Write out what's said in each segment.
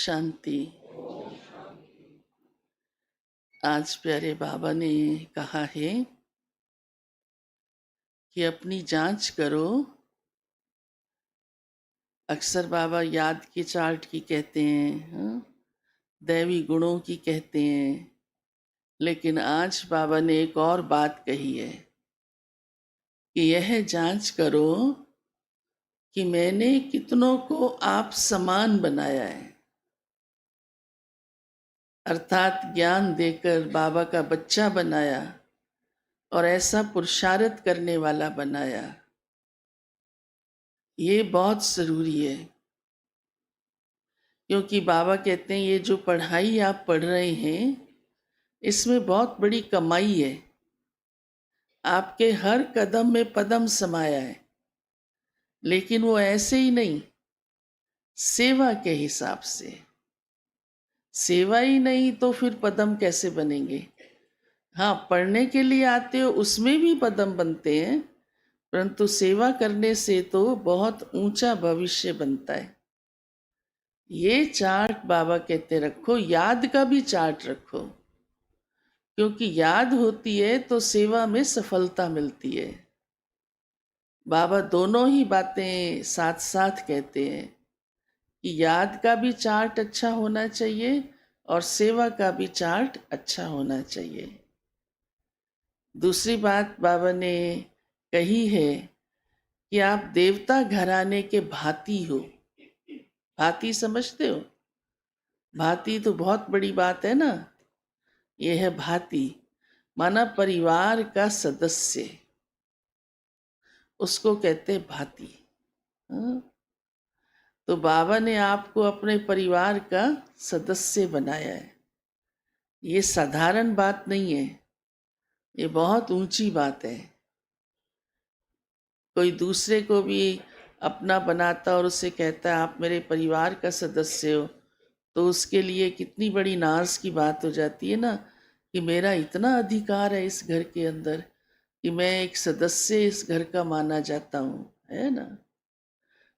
शांति। आज प्यारे बाबा ने कहा है कि अपनी जांच करो। अक्सर बाबा याद की चार्ट की कहते हैं, हाँ? दैवी गुणों की कहते हैं, लेकिन आज बाबा ने एक और बात कही है कि यह जांच करो कि मैंने कितनों को आप समान बनाया है। अर्थात ज्ञान देकर बाबा का बच्चा बनाया और ऐसा पुरुषार्थ करने वाला बनाया। ये बहुत जरूरी है, क्योंकि बाबा कहते हैं ये जो पढ़ाई आप पढ़ रहे हैं इसमें बहुत बड़ी कमाई है। आपके हर कदम में पदम समाया है, लेकिन वो ऐसे ही नहीं, सेवा के हिसाब से। सेवा ही नहीं तो फिर पदम कैसे बनेंगे? हाँ, पढ़ने के लिए आते हो उसमें भी पदम बनते हैं, परंतु सेवा करने से तो बहुत ऊंचा भविष्य बनता है। ये चार्ट बाबा कहते रखो, याद का भी चार्ट रखो, क्योंकि याद होती है तो सेवा में सफलता मिलती है। बाबा दोनों ही बातें साथ साथ कहते हैं कि याद का भी चार्ट अच्छा होना चाहिए और सेवा का भी चार्ट अच्छा होना चाहिए। दूसरी बात बाबा ने कही है कि आप देवता घराने के भांति हो। भांति समझते हो? भांति तो बहुत बड़ी बात है ना। यह है भांति, माना परिवार का सदस्य, उसको कहते भांति। हाँ? तो बाबा ने आपको अपने परिवार का सदस्य बनाया है। ये साधारण बात नहीं है, ये बहुत ऊंची बात है। कोई दूसरे को भी अपना बनाता और उसे कहता है आप मेरे परिवार का सदस्य हो, तो उसके लिए कितनी बड़ी नाज की बात हो जाती है ना, कि मेरा इतना अधिकार है इस घर के अंदर कि मैं एक सदस्य इस घर का माना जाता हूँ, है ना।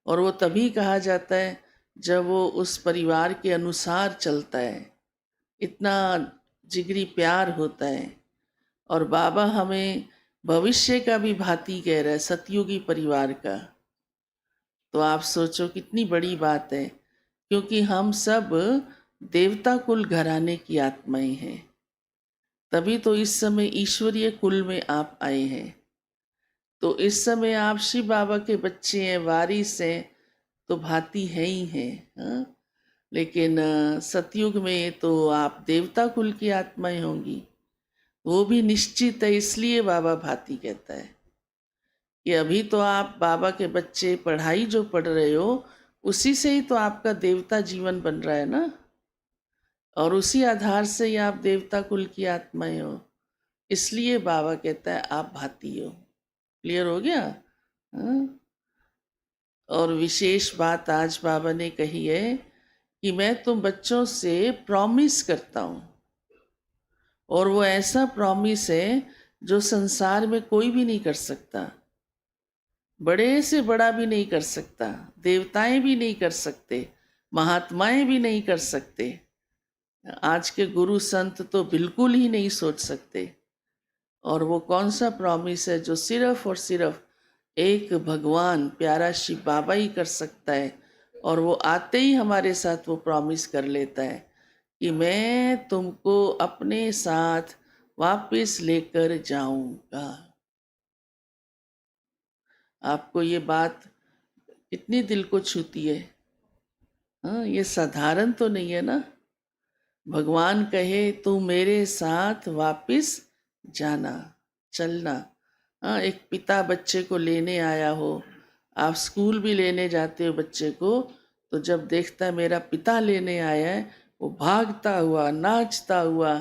और वो तभी कहा जाता है जब वो उस परिवार के अनुसार चलता है, इतना जिगरी प्यार होता है। और बाबा हमें भविष्य का भी भांति कह रहा है, सतयुगी परिवार का। तो आप सोचो कितनी बड़ी बात है, क्योंकि हम सब देवता कुल घराने की आत्माएं हैं, तभी तो इस समय ईश्वरीय कुल में आप आए हैं। तो इस समय आप शिव बाबा के बच्चे हैं, वारिस हैं, तो भांति है ही है। हाँ? लेकिन सतयुग में तो आप देवता कुल की आत्माएं होंगी, वो भी निश्चित है। इसलिए बाबा भांति कहता है कि अभी तो आप बाबा के बच्चे, पढ़ाई जो पढ़ रहे हो उसी से ही तो आपका देवता जीवन बन रहा है ना, और उसी आधार से ही आप देवता कुल की आत्माएं हो। इसलिए बाबा कहता है आप भांति हो। क्लियर हो गया? हाँ? और विशेष बात आज बाबा ने कही है कि मैं तुम बच्चों से प्रॉमिस करता हूं, और वो ऐसा प्रॉमिस है जो संसार में कोई भी नहीं कर सकता, बड़े से बड़ा भी नहीं कर सकता, देवताएं भी नहीं कर सकते, महात्माएं भी नहीं कर सकते, आज के गुरु संत तो बिल्कुल ही नहीं सोच सकते। और वो कौन सा प्रॉमिस है जो सिर्फ और सिर्फ एक भगवान प्यारा शिव बाबा ही कर सकता है। और वो आते ही हमारे साथ वो प्रॉमिस कर लेता है कि मैं तुमको अपने साथ वापस लेकर जाऊंगा। आपको ये बात कितनी दिल को छूती है? हाँ, ये साधारण तो नहीं है ना। भगवान कहे तू मेरे साथ वापस जाना, चलना। हाँ, एक पिता बच्चे को लेने आया हो, आप स्कूल भी लेने जाते हो बच्चे को, तो जब देखता है मेरा पिता लेने आया है, वो भागता हुआ, नाचता हुआ,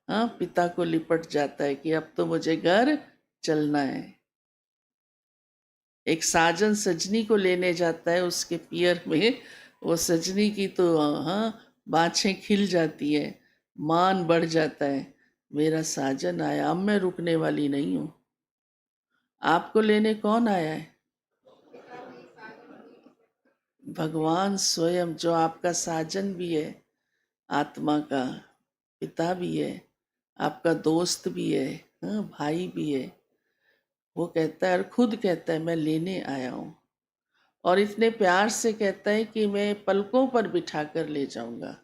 हाँ, पिता को लिपट जाता है कि अब तो मुझे घर चलना है। एक साजन सजनी को लेने जाता है, उसके पियर में वो सजनी की तो हाँ बाछें खिल जाती है, मान बढ़ जाता है, मेरा साजन आया, अब मैं रुकने वाली नहीं हूँ। आपको लेने कौन आया है? भगवान स्वयं जो आपका साजन भी है, आत्मा का पिता भी है, आपका दोस्त भी है, हाँ, भाई भी है, वो कहता है और खुद कहता है मैं लेने आया हूँ, और इतने प्यार से कहता है कि मैं पलकों पर बिठा कर ले जाऊंगा।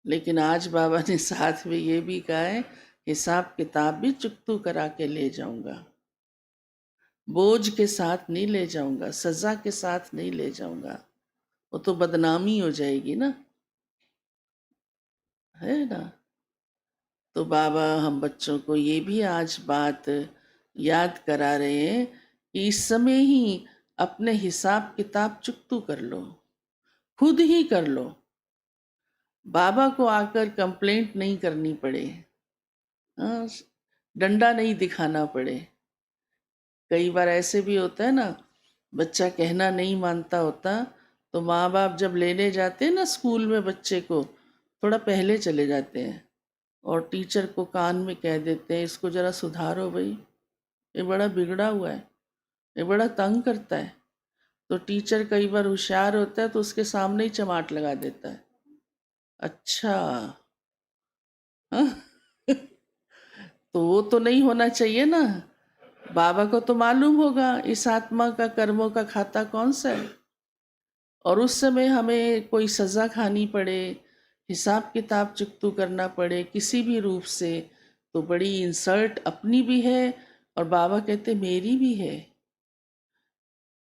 लेकिन आज बाबा ने साथ में ये भी कहा है, हिसाब किताब भी चुकतू करा के ले जाऊंगा, बोझ के साथ नहीं ले जाऊंगा, सजा के साथ नहीं ले जाऊंगा, वो तो बदनामी हो जाएगी ना, है ना। तो बाबा हम बच्चों को ये भी आज बात याद करा रहे हैं कि इस समय ही अपने हिसाब किताब चुकतू कर लो, खुद ही कर लो, बाबा को आकर कंप्लेंट नहीं करनी पड़े, हाँ, डंडा नहीं दिखाना पड़े। कई बार ऐसे भी होता है ना, बच्चा कहना नहीं मानता होता, तो माँ बाप जब लेने जाते हैं ना स्कूल में बच्चे को, थोड़ा पहले चले जाते हैं और टीचर को कान में कह देते हैं, इसको ज़रा सुधारो भाई, ये बड़ा बिगड़ा हुआ है, ये बड़ा तंग करता है। तो टीचर कई बार होशियार होता है तो उसके सामने ही चमाट लगा देता है। अच्छा, हाँ? तो वो तो नहीं होना चाहिए ना। बाबा को तो मालूम होगा इस आत्मा का कर्मों का खाता कौन सा है, और उस समय हमें कोई सज़ा खानी पड़े, हिसाब किताब चुकतू करना पड़े किसी भी रूप से, तो बड़ी इंसल्ट अपनी भी है और बाबा कहते मेरी भी है,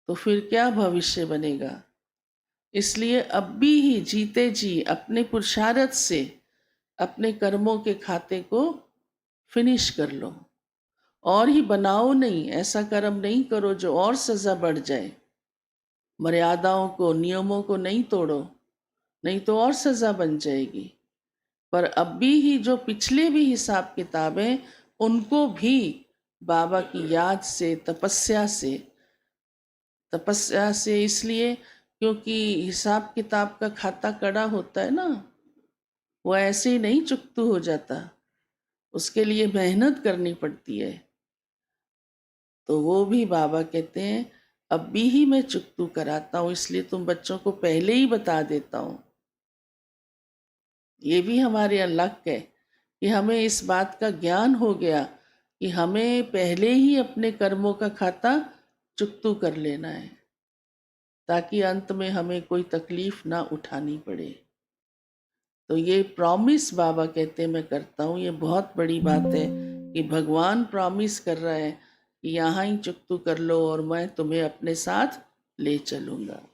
तो फिर क्या भविष्य बनेगा। इसलिए अब भी ही जीते जी अपने पुरुषार्थ से अपने कर्मों के खाते को फिनिश कर लो, और ही बनाओ नहीं, ऐसा कर्म नहीं करो जो और सज़ा बढ़ जाए। मर्यादाओं को नियमों को नहीं तोड़ो, नहीं तो और सज़ा बन जाएगी। पर अब भी ही जो पिछले भी हिसाब किताब हैं उनको भी बाबा की याद से, तपस्या से इसलिए क्योंकि हिसाब किताब का खाता कड़ा होता है ना, वो ऐसे ही नहीं चुकतू हो जाता, उसके लिए मेहनत करनी पड़ती है। तो वो भी बाबा कहते हैं अब भी ही मैं चुकतू कराता हूँ, इसलिए तुम बच्चों को पहले ही बता देता हूँ। ये भी हमारे लक है कि हमें इस बात का ज्ञान हो गया कि हमें पहले ही अपने कर्मों का खाता चुकतू कर लेना है, ताकि अंत में हमें कोई तकलीफ ना उठानी पड़े। तो ये प्रॉमिस बाबा कहते हैं मैं करता हूँ, ये बहुत बड़ी बात है कि भगवान प्रॉमिस कर रहा है कि यहाँ ही चुकतू कर लो और मैं तुम्हें अपने साथ ले चलूँगा।